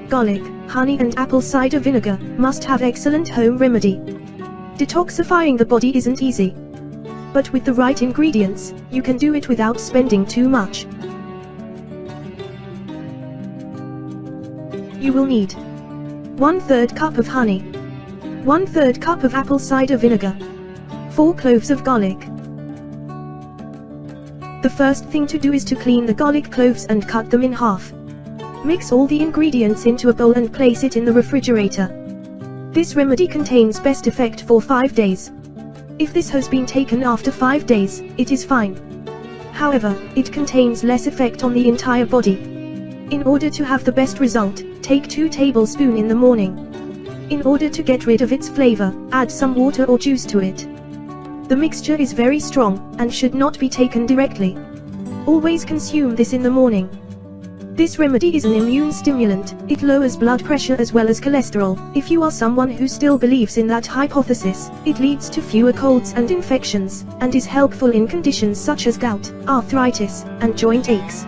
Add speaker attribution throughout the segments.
Speaker 1: garlic, honey and apple cider vinegar, must have excellent home remedy. Detoxifying the body isn't easy. But with the right ingredients, you can do it without spending too much. You will need 1/3 cup of honey, 1/3 cup of apple cider vinegar, 4 cloves of garlic. The first thing to do is to clean the garlic cloves and cut them in half. Mix all the ingredients into a bowl and place it in the refrigerator. This remedy contains best effect for 5 days. If this has been taken after 5 days, it is fine. However, it contains less effect on the entire body. In order to have the best result, take 2 tablespoons in the morning. In order to get rid of its flavor, add some water or juice to it. The mixture is very strong, and should not be taken directly. Always consume this in the morning. This remedy is an immune stimulant. It lowers blood pressure as well as cholesterol. If you are someone who still believes in that hypothesis, it leads to fewer colds and infections, and is helpful in conditions such as gout, arthritis, and joint aches.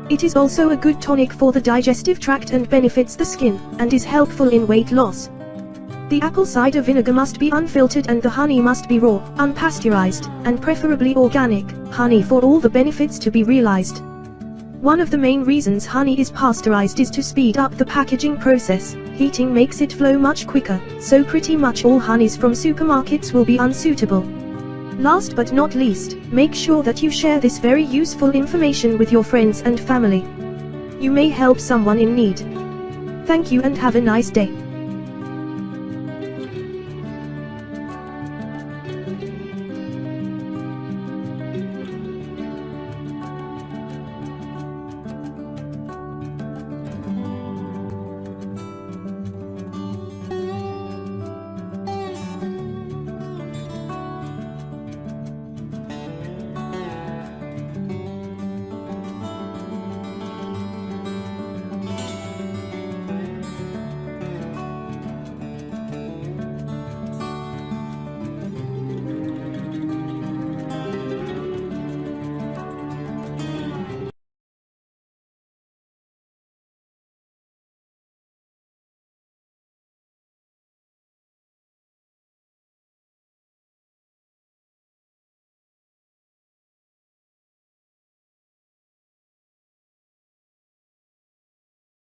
Speaker 1: It is also a good tonic for the digestive tract and benefits the skin, and is helpful in weight loss. The apple cider vinegar must be unfiltered and the honey must be raw, unpasteurized, and preferably organic honey for all the benefits to be realized. One of the main reasons honey is pasteurized is to speed up the packaging process. Heating makes it flow much quicker, so pretty much all honeys from supermarkets will be unsuitable. Last but not least, make sure that you share this very useful information with your friends and family. You may help someone in need. Thank you and have a nice day.